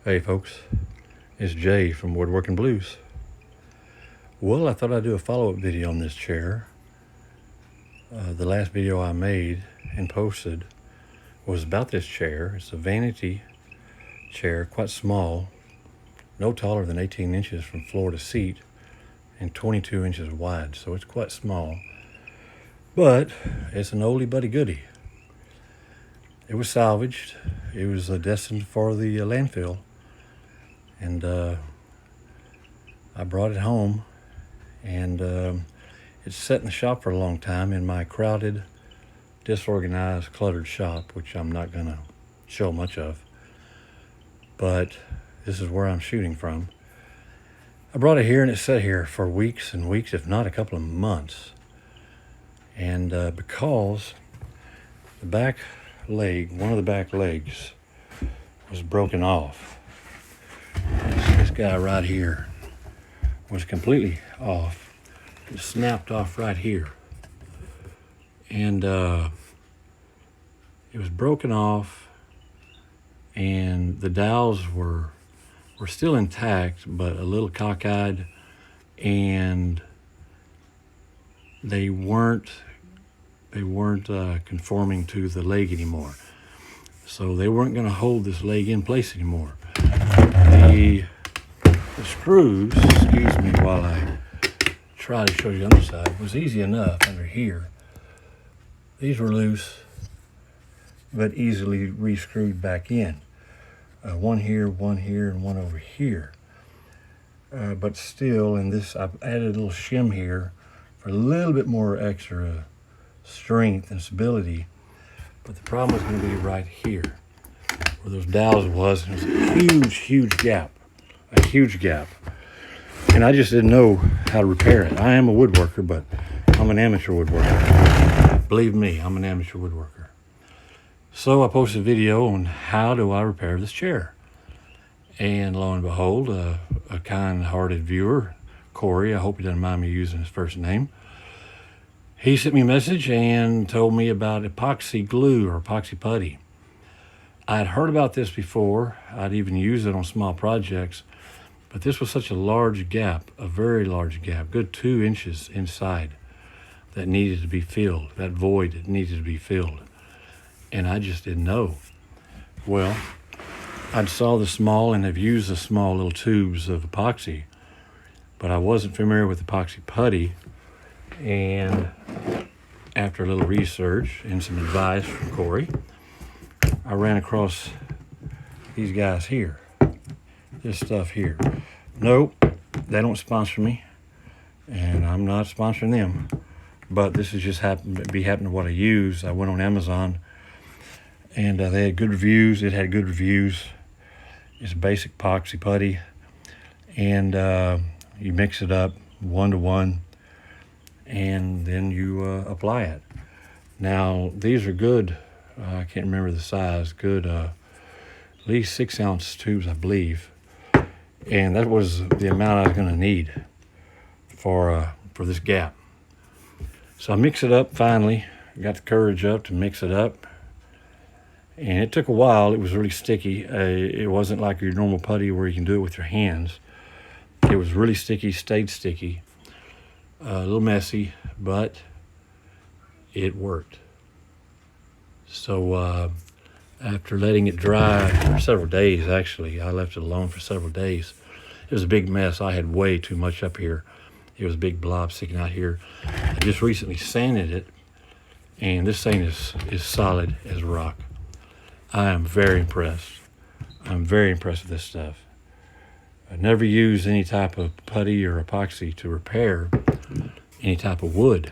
Hey folks, it's Jay from Woodworking Blues. Well, I thought I'd do a follow-up video on this chair. The last video I made and posted was about this chair. It's a vanity chair, quite small, no taller than 18 inches from floor to seat and 22 inches wide, so it's quite small. But it's an oldie but a goodie. It was salvaged. It was destined for the landfill. And I brought it home, and it's sat in the shop for a long time in my crowded, disorganized, cluttered shop, which I'm not going to show much of. But this is where I'm shooting from. I brought it here, and it sat here for weeks and weeks, if not a couple of months. And because the back leg, one of the back legs, was broken off. This guy right here was completely off. It snapped off right here. And it was broken off, and the dowels were still intact, but a little cockeyed, and they weren't conforming to the leg anymore. So they weren't going to hold this leg in place anymore. The screws, excuse me while I try to show you the other side, was easy enough under here. These were loose, but easily re-screwed back in. One here, and one over here. But still, in this, I've added a little shim here for a little bit more extra strength and stability. But the problem was going to be right here, where those dowels was, and it was a huge gap. And I just didn't know how to repair it. I am a woodworker, but I'm an amateur woodworker. Believe me, I'm an amateur woodworker. So I posted a video on how do I repair this chair. And lo and behold, a kind-hearted viewer, Corey, I hope he doesn't mind me using his first name, he sent me a message and told me about epoxy glue or epoxy putty. I had heard about this before. I'd even used it on small projects, but this was such a large gap, a very large gap, good 2 inches inside, that needed to be filled, that void needed to be filled. And I just didn't know. Well, I saw the small and have used the small little tubes of epoxy, but I wasn't familiar with epoxy putty. And after a little research and some advice from Corey, I ran across these guys here, this stuff here. Nope, they don't sponsor me, and I'm not sponsoring them, but this is just happened to what I use. I went on Amazon, and they had good reviews. It had good reviews. It's basic epoxy putty, and you mix it up 1-to-1, and then you apply it. Now, these are good, I can't remember the size, good at least 6-ounce tubes, I believe. And that was the amount I was going to need for this gap. So I mixed it up finally, got the courage up to mix it up. And it took a while. It was really sticky. It wasn't like your normal putty where you can do it with your hands. It was really sticky, stayed sticky. A little messy, but it worked. So after letting it dry for several days, actually, I left it alone for several days. It was a big mess. I had way too much up here. It was a big blob sticking out here. I just recently sanded it, and this thing is solid as rock. I am very impressed. I'm very impressed with this stuff. I never used any type of putty or epoxy to repair any type of wood.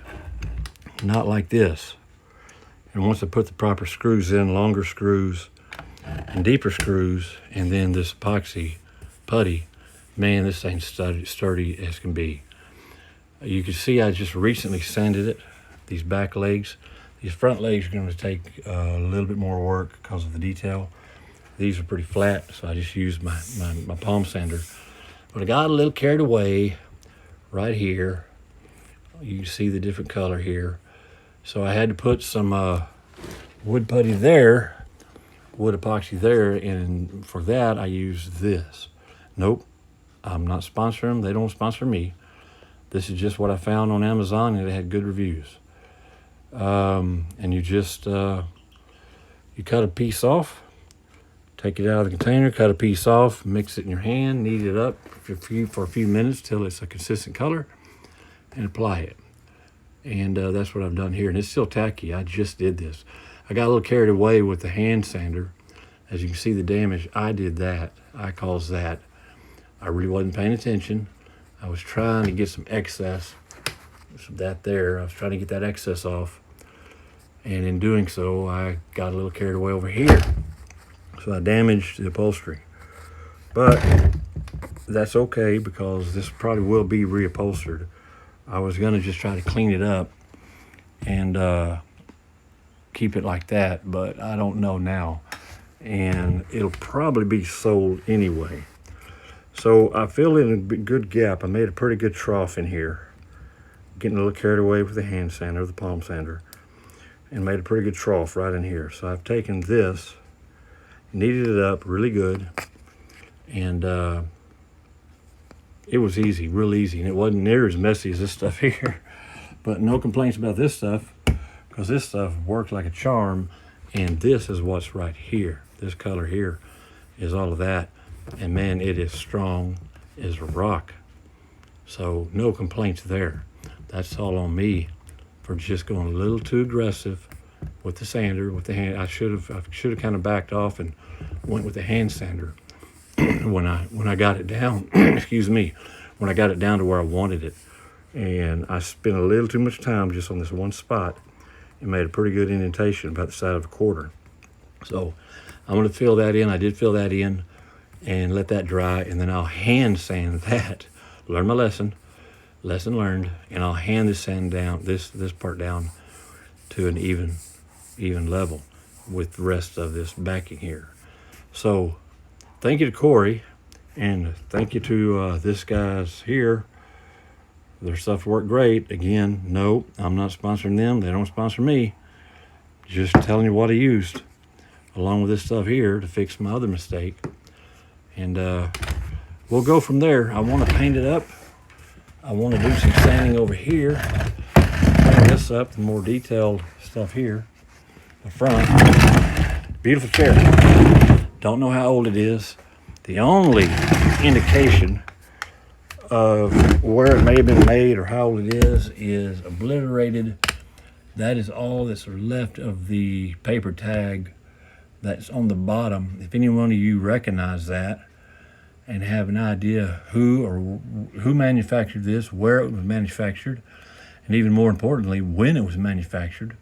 Not like this. And once I put the proper screws in, longer screws and deeper screws, and then this epoxy putty, man, this thing's sturdy as can be. You can see I just recently sanded it, these back legs. These front legs are going to take a little bit more work because of the detail. These are pretty flat, so I just used my palm sander. But I got a little carried away right here. You can see the different color here. So I had to put some wood putty there wood epoxy there, and for that I use this. Nope, I'm not sponsoring them. They don't sponsor me. This is just what I found on Amazon, and it had good reviews. And you just you cut a piece off, take it out of the container, cut a piece off, mix it in your hand, knead it up for a few minutes till it's a consistent color, and apply it. And that's what I've done here. And it's still tacky. I just did this. I got a little carried away with the hand sander. As you can see the damage, I did that. I caused that. I really wasn't paying attention. I was trying to get some excess, that there. I was trying to get that excess off. And in doing so, I got a little carried away over here. So I damaged the upholstery. But that's okay, because this probably will be reupholstered. I was gonna just try to clean it up and keep it like that, but I don't know now. And it'll probably be sold anyway. So I filled in a good gap. I made a pretty good trough in here. Getting a little carried away with the hand sander, the palm sander, and made a pretty good trough right in here. So I've taken this, kneaded it up really good, and it was easy, real easy, and it wasn't near as messy as this stuff here. But no complaints about this stuff, because this stuff worked like a charm, and this is what's right here. This color here is all of that, and man, it is strong as a rock. So no complaints there. That's all on me for just going a little too aggressive with the sander, with the hand. I should have kind of backed off and went with the hand sander when I got it down. Excuse me, when I got it down to where I wanted it, and I spent a little too much time just on this one spot and made a pretty good indentation about the side of a quarter. So I'm going to fill that in. I did fill that in and let that dry, and then I'll hand sand that. Learn my lesson learned, and I'll hand this sand down, this part down to an even level with the rest of this backing here. So thank you to Corey, and thank you to this guy's here. Their stuff worked great. Again, no, I'm not sponsoring them. They don't sponsor me. Just telling you what I used along with this stuff here to fix my other mistake. And we'll go from there. I want to paint it up. I want to do some sanding over here. Paint this up, the more detailed stuff here. The front. Beautiful chair. Don't know how old it is. The only indication of where it may have been made or how old it is obliterated. That is all that's left of the paper tag that's on the bottom. If any one of you recognize that and have an idea who manufactured this, where it was manufactured, and even more importantly, when it was manufactured,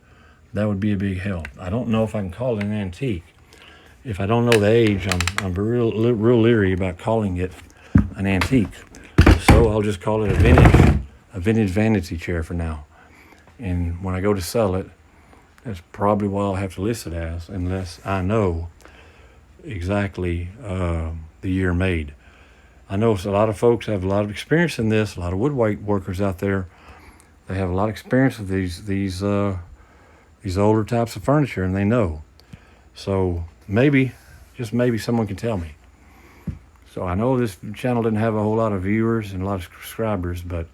that would be a big help. I don't know if I can call it an antique. If I don't know the age, I'm real leery about calling it an antique. So I'll just call it a vintage vanity chair for now. And when I go to sell it, that's probably what I'll have to list it as, unless I know exactly the year made. I know a lot of folks have a lot of experience in this. A lot of woodworkers out there, they have a lot of experience with these older types of furniture, and they know. So maybe, just maybe, someone can tell me. So I know this channel didn't have a whole lot of viewers and a lot of subscribers, but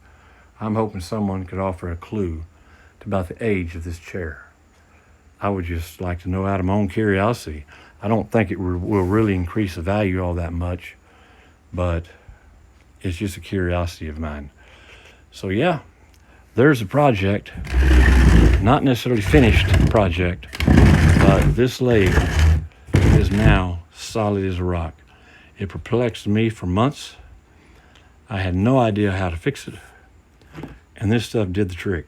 I'm hoping someone could offer a clue about the age of this chair. I would just like to know out of my own curiosity. I don't think it will really increase the value all that much, but it's just a curiosity of mine. So yeah, there's a project, not necessarily finished project, but this leg is now solid as a rock. It perplexed me for months. I had no idea how to fix it, and this stuff did the trick.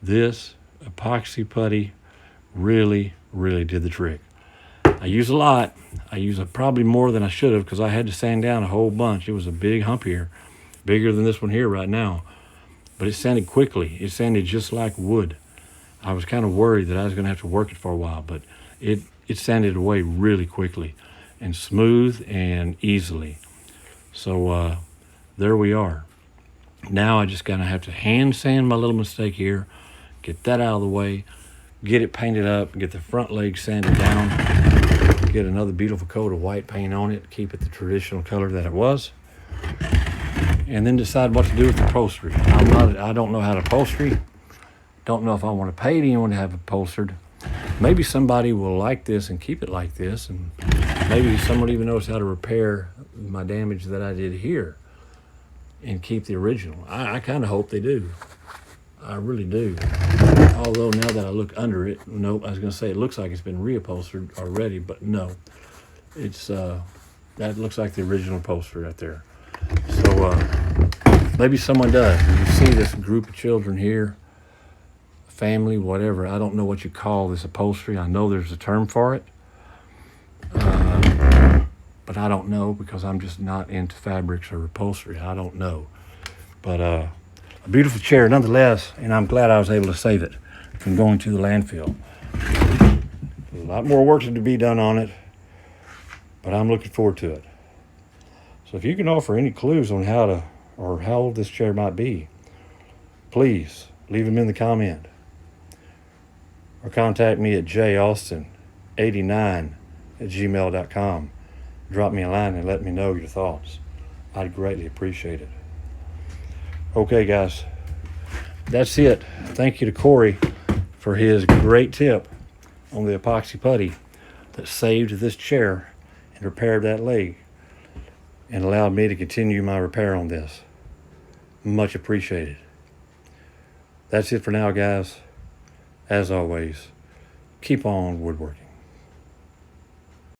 This epoxy putty really did the trick. I use a lot. I use probably more than I should have, because I had to sand down a whole bunch. It was a big hump here, bigger than this one here right now. But it sanded quickly. It sanded just like wood. I was kind of worried that I was going to have to work it for a while, but it sanded away really quickly and smooth and easily. So there we are. Now I just kind of have to hand sand my little mistake here, get that out of the way, get it painted up, get the front leg sanded down, get another beautiful coat of white paint on it, keep it the traditional color that it was, and then decide what to do with the upholstery. I don't know how to upholstery. Don't know if I want to pay anyone to have it upholstered. Maybe somebody will like this and keep it like this, and maybe someone even knows how to repair my damage that I did here and keep the original. I kind of hope they do. I really do. Although now that I look under it, nope, I was going to say it looks like it's been reupholstered already, but no. It's that looks like the original upholstery right there. So maybe someone does. You see this group of children here, family, whatever. I don't know what you call this upholstery. I know there's a term for it. But I don't know because I'm just not into fabrics or upholstery. I don't know. But a beautiful chair nonetheless, and I'm glad I was able to save it from going to the landfill. A lot more work to be done on it, but I'm looking forward to it. So if you can offer any clues on how old this chair might be, please leave them in the comment. Or contact me at jaustin89@gmail.com. Drop me a line and let me know your thoughts. I'd greatly appreciate it. Okay, guys, that's it. Thank you to Corey for his great tip on the epoxy putty that saved this chair and repaired that leg and allowed me to continue my repair on this. Much appreciated. That's it for now, guys. As always, keep on woodworking.